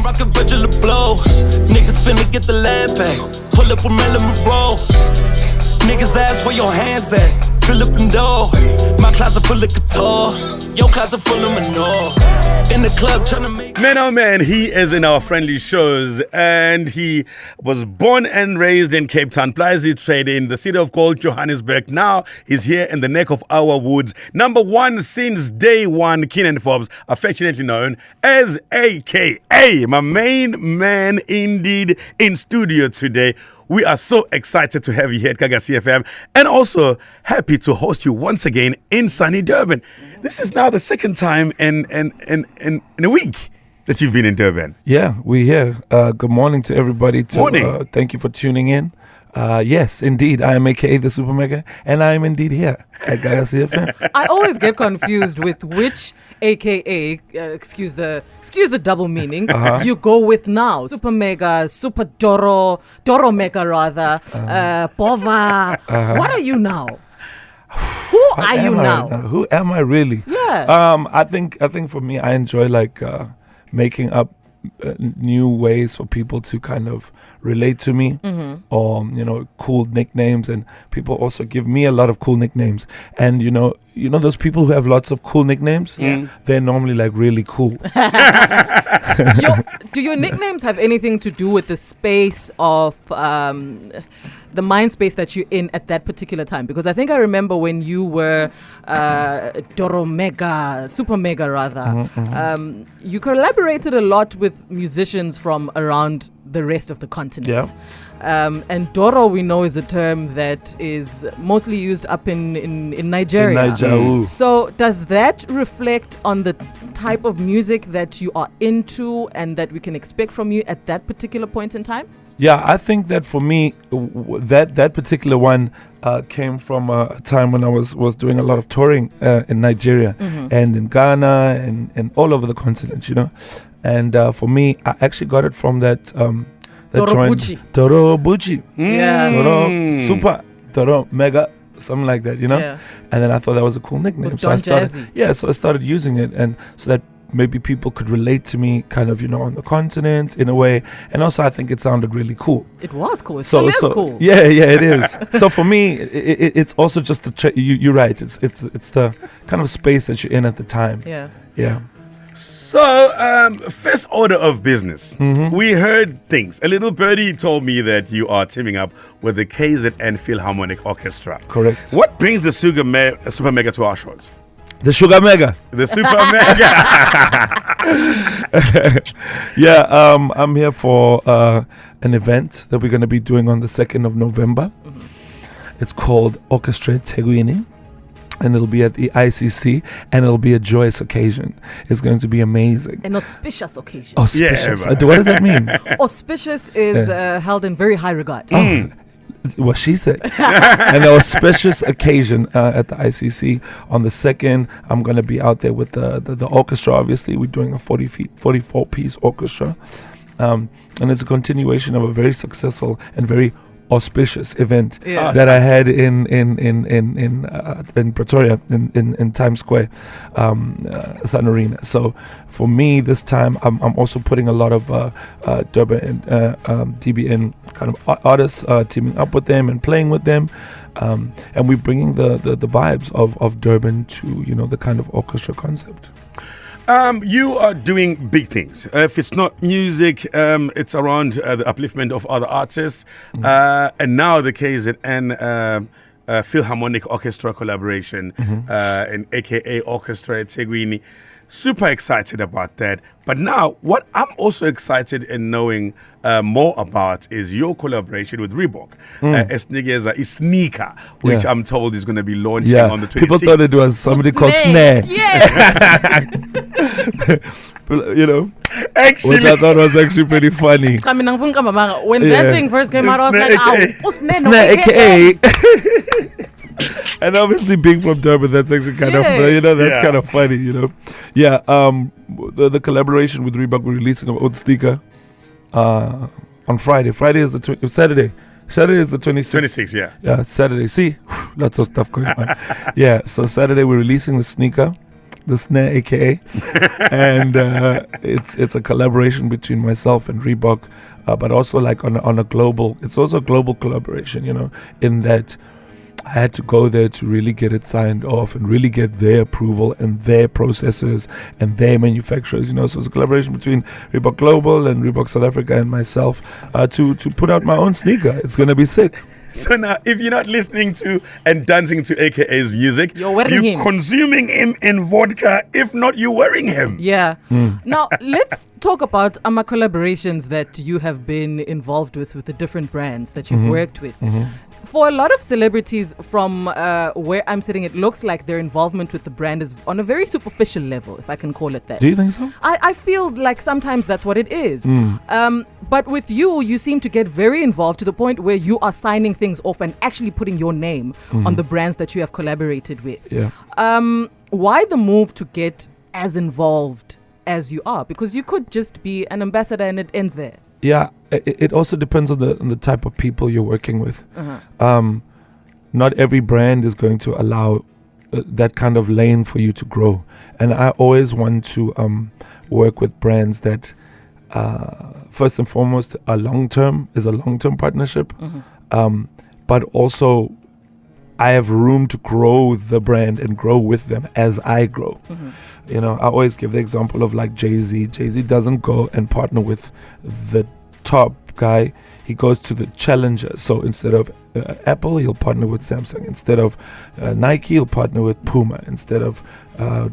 rockin' Virgil Abloh. Niggas finna get the lead back. Pull up with Melon roll. Niggas ask where your hands at. Philip and Dole. My closet full of couture. Your closet full of manure. In the club tryna make. Man, oh man, he is in our friendly shows, and he was born and raised in Cape Town, Plaza Trade in the city of gold, Johannesburg. Now he's here in the neck of our woods. Number one since day one, Keenan Forbes, affectionately known as AKA, my main man indeed, in studio today. We are so excited to have you here at Gagasi FM, and also happy to host you once again in sunny Durban. This is now the second time in a week that you've been in Durban. Yeah, we're here. Good morning to everybody. Morning. Thank you for tuning in. Yes, indeed, I am AKA the Super Mega, and I am indeed here at Gagasi FM. I always get confused with which AKA, excuse the double meaning, you go with now. Super Mega, Super Doro Mega rather, Bova. What are you now? Who are you now? Who am I really? Yeah. I think for me, I enjoy making up new ways for people to kind of relate to me, or cool nicknames, and people also give me a lot of cool nicknames. And you know those people who have lots of cool nicknames, they're normally really cool. Do your nicknames have anything to do with the space of the mind space that you're in at that particular time? Because I think I remember when you were Doro Mega, Super Mega rather, you collaborated a lot with musicians from around the rest of the continent. And Doro, we know, is a term that is mostly used up in Nigeria. So does that reflect on the type of music that you are into and that we can expect from you at that particular point in time? Yeah, I think that for me, that particular one came from a time when I was doing a lot of touring in Nigeria and in Ghana and all over the continent, And for me, I actually got it from that Dorobuchi. Dorobuchi. Yeah. Doro Super, Doro Mega, something like that, Yeah. And then I thought that was a cool nickname. With so I started, Jazzy. so I started using it, and so that maybe people could relate to me kind of, on the continent in a way. And also I think it sounded really cool. It was cool. It still is cool. Yeah, it is. So for me, it's also just you're right. It's the kind of space that you're in at the time. Yeah. So, first order of business. We heard things. A little birdie told me that you are teaming up with the KZN Philharmonic Orchestra. Correct. What brings the Super Mega to our shows? The Sugar Mega. The Super Mega. Yeah, I'm here for an event that we're going to be doing on the 2nd of November. It's called Orchestra Show. And it'll be at the ICC, and it'll be a joyous occasion. It's going to be amazing. An auspicious occasion. Auspicious. Yeah, What does that mean? Auspicious is held in very high regard. What she said. An auspicious occasion at the ICC on the 2nd. I'm going to be out there with the orchestra, obviously. We're doing a 44-piece orchestra. And it's a continuation of a very successful and very auspicious event that I had in Pretoria in Times Square, Sun Arena. So for me this time, I'm also putting a lot of Durban DBN kind of artists, teaming up with them and playing with them, and we're bringing the vibes of Durban to the kind of orchestra concept. You are doing big things. If it's not music, it's around the upliftment of other artists. And now the KZN Philharmonic Orchestra collaboration in AKA Orchestra Show. Super excited about that. But now, what I'm also excited in knowing more about is your collaboration with Reebok. SneAKA, which I'm told is going to be launching on the 26th. People thought it was somebody called Snare. Yes. Actually, which I thought was actually pretty funny. When that thing first came out, I was like, Snare AKA. And obviously being from Durban, that's actually kind of, kind of funny, Yeah, the collaboration with Reebok, we're releasing our own sneaker on Friday. Friday is Saturday. Saturday is the 26th. 26th, yeah. Yeah, Saturday. See, lots of stuff going on. Yeah, so Saturday we're releasing the sneaker. the SneAKA, and it's a collaboration between myself and Reebok, but also like on a global. It's also a global collaboration, in that I had to go there to really get it signed off and really get their approval and their processes and their manufacturers. So it's a collaboration between Reebok Global and Reebok South Africa and myself to put out my own sneaker. It's gonna be sick. So now, if you're not listening to and dancing to AKA's music, You're wearing him. consuming him in vodka. If not, you're wearing him. Yeah. Now, let's talk about collaborations that you have been involved with the different brands that you've worked with. For a lot of celebrities from where I'm sitting, it looks like their involvement with the brand is on a very superficial level, if I can call it that. Do you think so? I feel like sometimes that's what it is. But with you seem to get very involved to the point where you are signing things off and actually putting your name on the brands that you have collaborated with. Yeah. Why the move to get as involved as you are? Because you could just be an ambassador and it ends there. Yeah, it also depends on the type of people you're working with. Not every brand is going to allow that kind of lane for you to grow. And I always want to work with brands that, first and foremost, is a long-term partnership. But also, I have room to grow the brand and grow with them as I grow. I always give the example of like Jay-Z. Jay-Z doesn't go and partner with the top guy. He goes to the challenger. So instead of Apple, he'll partner with Samsung. Instead of Nike, he'll partner with Puma. Instead of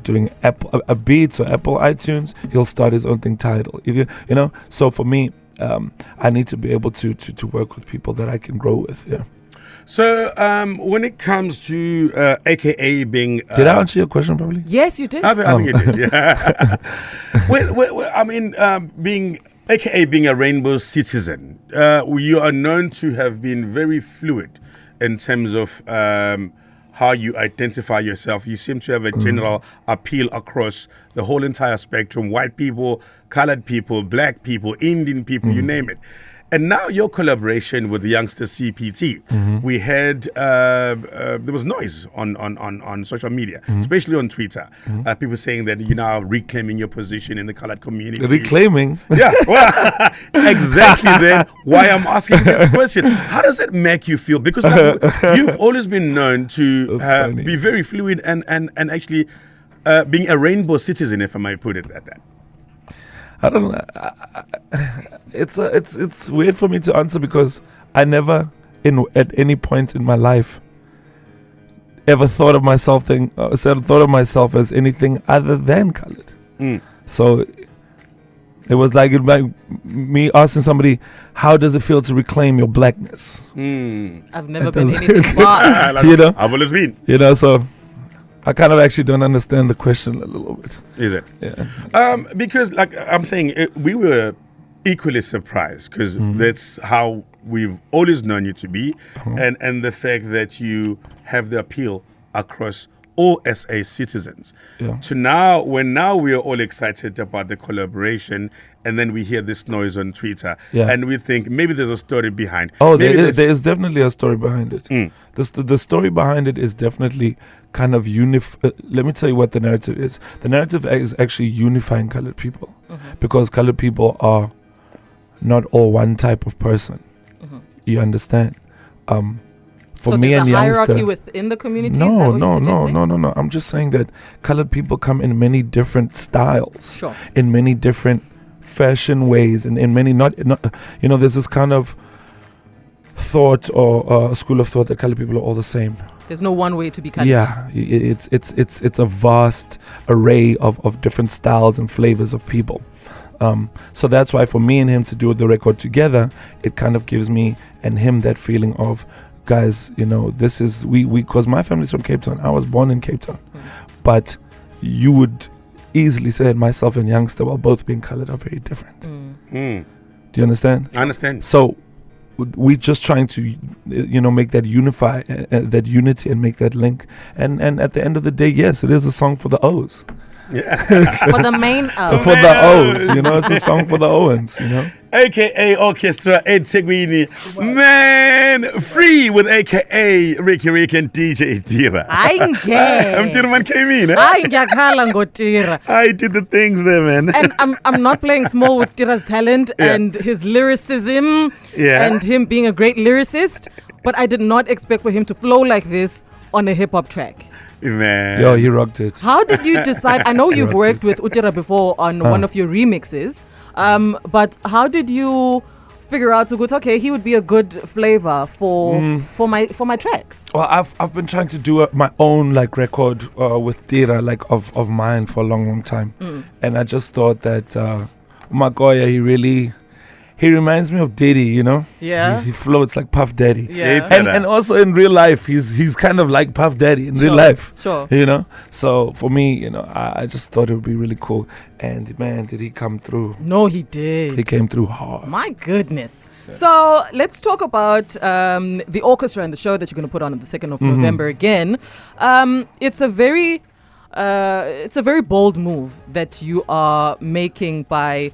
doing Apple Beats or Apple iTunes, he'll start his own thing, Tidal. So for me, I need to be able to work with people that I can grow with. Yeah. So when it comes to AKA being... did I answer your question properly? Yes, you did. I think it did, yeah. Being AKA being a rainbow citizen, you are known to have been very fluid in terms of how you identify yourself. You seem to have a general appeal across the whole entire spectrum: white people, colored people, black people, Indian people, you name it. And now your collaboration with the youngster CPT, we had there was noise on social media, especially on Twitter. People saying that you're now reclaiming your position in the colored community. Reclaiming? Yeah, well, exactly. Then why I'm asking this question: how does it make you feel? Because you've always been known to be very fluid and actually being a rainbow citizen, if I might put it at that. I don't know. It's weird for me to answer because I never, at any point in my life, ever thought of myself as anything other than colored. So it was like me asking somebody, "How does it feel to reclaim your blackness?" I've never been anything but. I've always been. So. I kind of actually don't understand the question a little bit. Is it? Yeah. Because, like I'm saying, we were equally surprised because that's how we've always known you to be, and the fact that you have the appeal across all SA citizens. Yeah. To now, when we are all excited about the collaboration, and then we hear this noise on Twitter, and we think maybe there's a story behind. Oh, there is definitely a story behind it. The story behind it is definitely kind of let me tell you what the narrative is. The narrative is actually unifying colored people, because colored people are not all one type of person. You understand? For so me there's and a youngster, hierarchy within the community? No. I'm just saying that colored people come in many different styles, sure, in many different fashion ways, and in many not there's this kind of thought or school of thought that colored people are all the same. There's no one way to be colored. Yeah, it's a vast array of different styles and flavors of people. So that's why for me and him to do the record together, it kind of gives me and him that feeling of, guys, this is we because my family's from Cape Town. I was born in Cape Town, but you would easily say that myself and youngster, while both being colored, are very different. Do you understand? I understand. So we're just trying to make that that unity and make that link, and at the end of the day, yes, it is a song for the O's. For the main For the O's, it's a song for the Owens, AKA Orchestra eThekwini. Man, free with AKA Ricky and DJ Tira. Tira man came in. I did the things there, man. And I'm not playing small with Tira's talent and his lyricism and him being a great lyricist, but I did not expect for him to flow like this on a hip hop track. Man. Yo, he rocked it. How did you decide? I know you've worked with Utira before on one of your remixes, but how did you figure out to go? Okay, he would be a good flavor for my tracks. Well, I've been trying to do my own record with Tira of mine for a long time, and I just thought that Magoya, he reminds me of Diddy, Yeah. He floats like Puff Daddy. Yeah. And also in real life, he's kind of like Puff Daddy in real life. Sure. So for me, I just thought it would be really cool. And man, did he come through? No, he did. He came through hard. My goodness. Yeah. So let's talk about the orchestra and the show that you're going to put on the 2nd of November again. It's a very bold move that you are making by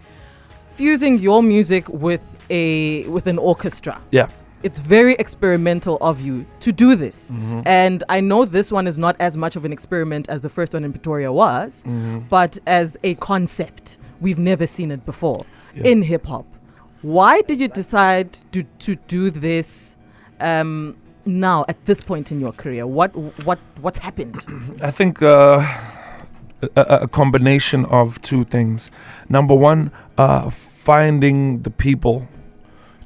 fusing your music with an orchestra. Yeah. It's very experimental of you to do this. And I know this one is not as much of an experiment as the first one in Pretoria was, but as a concept, we've never seen it before in hip hop. Why did you decide to do this now at this point in your career? What's happened? I think a combination of two things. Number one, finding the people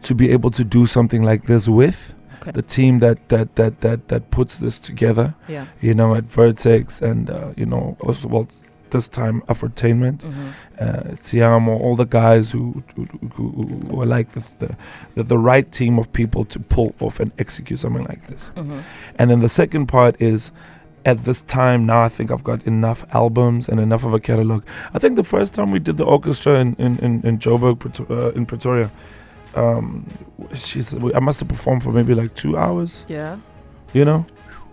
to be able to do something like this with. Okay. The team that puts this together. Yeah. At Vertex and also this time Afrotainment, Tiamo, all the guys who are like the right team of people to pull off and execute something like this. And then the second part is, at this time now, I think I've got enough albums and enough of a catalog. I think the first time we did the orchestra in Joburg, in Pretoria, I must have performed for maybe 2 hours. Yeah.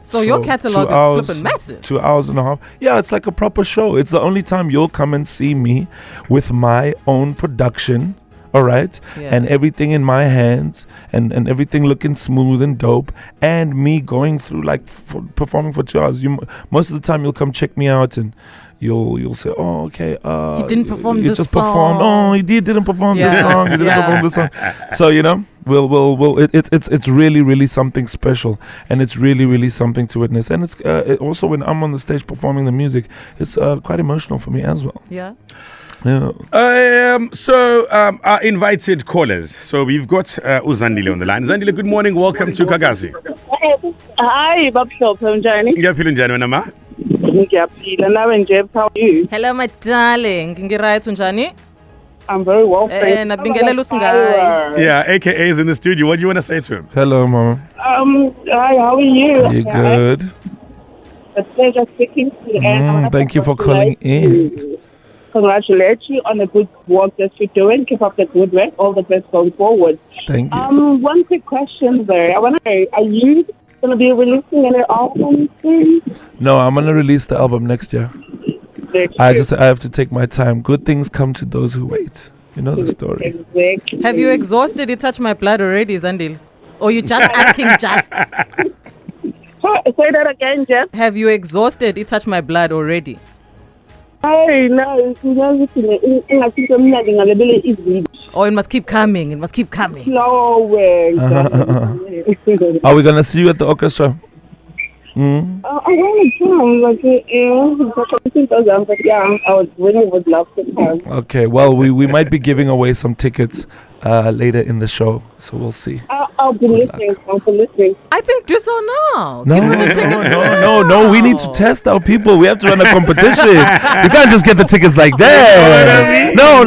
So your catalog is flipping massive. 2 hours and a half. Yeah, it's like a proper show. It's the only time you'll come and see me with my own production. All right, and everything in my hands, and everything looking smooth and dope, and me going through performing for 2 hours. Most of the time you'll come check me out, and you'll say, oh, okay, he didn't perform this just song. Performed. Oh, he didn't perform this song. He didn't perform this song. So it's really, really something special, and it's really, really something to witness. And it's also when I'm on the stage performing the music, it's quite emotional for me as well. Yeah. Yeah. Our invited callers. So we've got Uzandile on the line. Uzandile, good morning. Welcome to Gagasi. Hi, Babshop. I'm Johnny. Ngiyaphila njani wena ma? Ngiyaphila. Now and Jeff, how are you? Hello, my darling. Ngiright unjani? I'm very well, thanks. Yeah, AKA is in the studio. What do you want to say to him? Hello, Mama. Hi, how are you? You good? A pleasure speaking to you. Thank you for calling in. Congratulate you on the good work that you're doing. Keep up the good work. All the best going forward. Thank you. One quick question there. I want to know, are you going to be releasing an album soon? No, I'm going to release the album next year. I have to take my time. Good things come to those who wait. You know the story. Exactly. Have you exhausted It Touch My Blood already, Zandile? Or you just asking just? Say that again, Jeff. Have you exhausted It Touch My Blood already? Hey, no, Oh, it must keep coming. It must keep coming. No way. Are we going to see you at the orchestra? I want to come, but yeah, I would love to come. Okay, well, we might be giving away some tickets later in the show, so we'll see. I'll be listening. I think do so now. No. We need to test our people. We have to run a competition. You can't just get the tickets like that. No.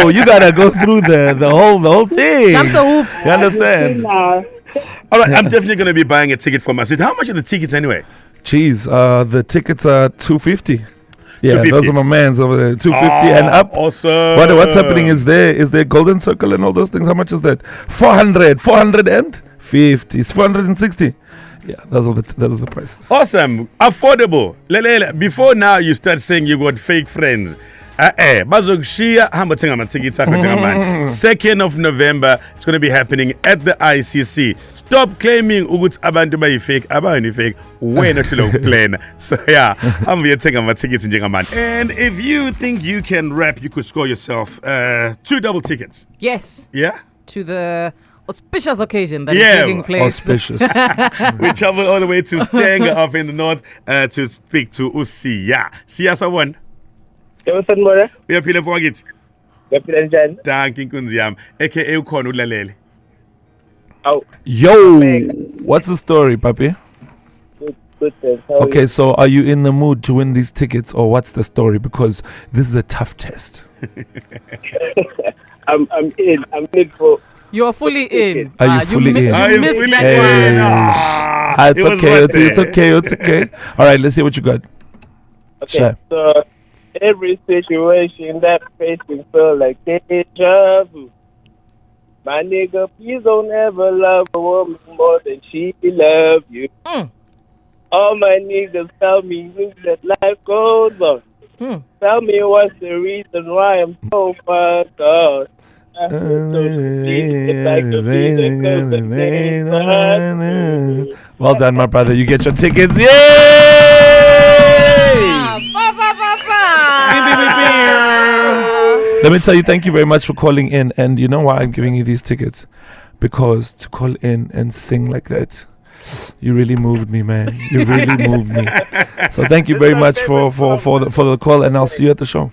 You gotta go through the whole thing. Jump the hoops. You understand? All right, I'm definitely going to be buying a ticket for my sister. How much are the tickets anyway? Jeez, the tickets are $250. Yeah, 250. Those are my mans over there. $250 and up. Awesome. What's happening is there golden circle and all those things. How much is that? 400 and 50. It's 460. Yeah, those are the prices. Awesome. Affordable. Lelele, before now you start saying you got fake friends. Bazokushiya hamba thenga amathikiti akho njengamanje. 2nd of November, it's going to be happening at the ICC. Stop claiming ukuthi abantu bayifake, abayini fake. Wena hlelo ukuplan. So yeah, hamba uyethenga amathikiti njengamanje. And if you think you can rap, you could score yourself 2 double tickets. Yes. Yeah? To the auspicious occasion that is taking place. Auspicious. We travel all the way to SneAKA up in the north to speak to Usiya. Siya someone. More. Uyaphila mfowethu. Ngiyaphila njani? Danke inkunzi yami. AKA ukhona ulalele. Aw. Yo, what's the story, papi? Good thanks. How are Okay, so are you in the mood to win these tickets, or what's the story? Because this is a tough test. you? I'm in. I'm in for. You are fully in. Are you fully in? Are You you missed fully that in? one. It's It was okay. worth It's it. okay. It's okay. All right, let's see what you got. Okay, Sure. so every situation that facing feel like deja vu. My nigga, please don't ever love a woman more than she love you. All my niggas tell me that life goes on. Tell me what's the reason why I'm so fucked up. I feel so deep, if I could be the girl that made my heart. Well done, my brother. You get your tickets. Yay! Let me tell you, thank you very much for calling in. And you know why I'm giving you these tickets? Because to call in and sing like that, you really moved me, man. You really moved me. So thank you very much for the call, and I'll see you at the show.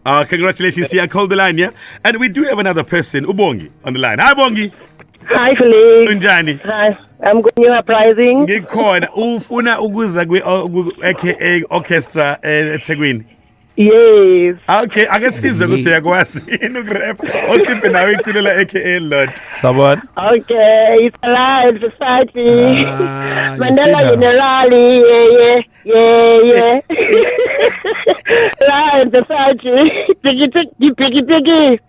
Congratulations, Siya. Call the line, yeah? And we do have another person, Ubongi, on the line. Hi, Bongi. Hi, Felix. Unjani. Hi, I'm unguWho Uprising. Ngikhona ufuna ukuza AKA Orchestra eThekwini. Yes. Okay, ake sizwe ukuthi uyakwazi ini ukurap. Osiphe nawe iculo la AKA Lord. Sabon. Okay, it's alive society. Mandela now. Generali, yeah. Live society. Piggy.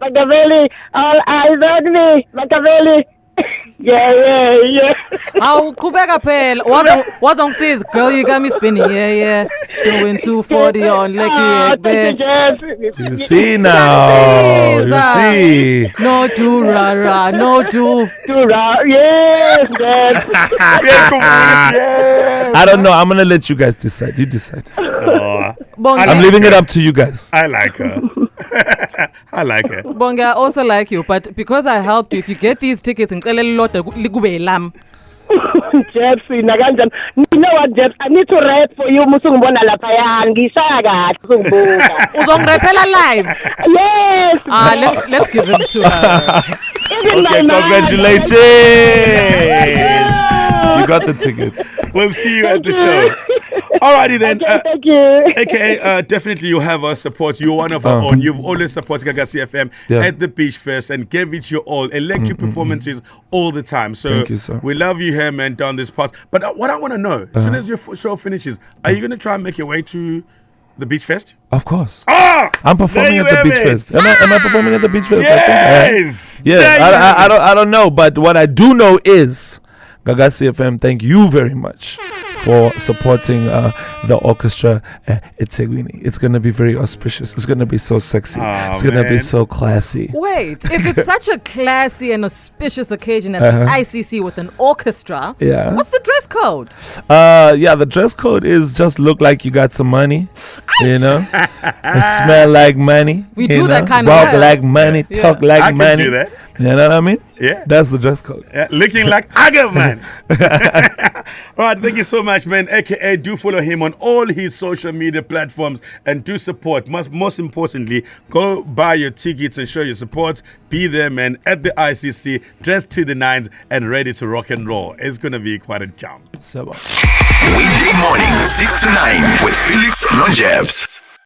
Machiavelli, all eyes on me. Machiavelli. Yeah. Awu qhubeka phela. Wazongisiza. Girl, you got me spinning. Yeah. Doing 240 on Lekki. You see now. You see. No do rara. No do. Yes, Dad. I don't know. I'm gonna let you guys decide. You decide. Bongi, I'm leaving it up to you guys. I like her. I like her. Bongi, I also like you, but because I helped you, if you get these tickets, ngicela lilodwa likube lam. Jeffrey, nakanjani? You know what, Jeff? I need to rap for you. Musungibona lapha yani. Ngishaya kahle usungibuka. Uzongirephela live. Yes. Let's give him to her. Even my Okay, mind. congratulations. You got the tickets. We'll see you at the show. Alrighty then. Okay, thank you. AKA, definitely you have our support. You're one of our own. You've always supported Gagasi FM at the Beach Fest and gave it your all. Electric performances all the time. So Thank you, sir. we love you here, man, down this path. But what I want to know, as soon as your show finishes, are you going to try and make your way to the Beach Fest? Of course. Ah! I'm performing There at you the Beach have it. Fest. Am I performing at the Beach Fest? Yes! I think, There you have it. I don't know, but what I do know is Gagasi FM, thank you very much for supporting the orchestra at Ethekwini. It's going to be very auspicious. It's going to be so sexy. It's going to be man. so classy. Wait, if it's such a classy and auspicious occasion at the ICC with an orchestra, Yeah. what's the dress code? The dress code is just look like you got some money, you know, and smell like money. We you do that know, kind of walk well. like money, talk like I can money. do that. You know what I mean? Yeah. That's the dress code. Looking like Aga, man. All right, thank you so much, man. AKA, do follow him on all his social media platforms and do support. Most importantly, go buy your tickets and show your support. Be there, man, at the ICC, dressed to the nines and ready to rock and roll. It's going to be quite a jump. So. Weekday morning, 6 to 9 with Felix Lonjebs.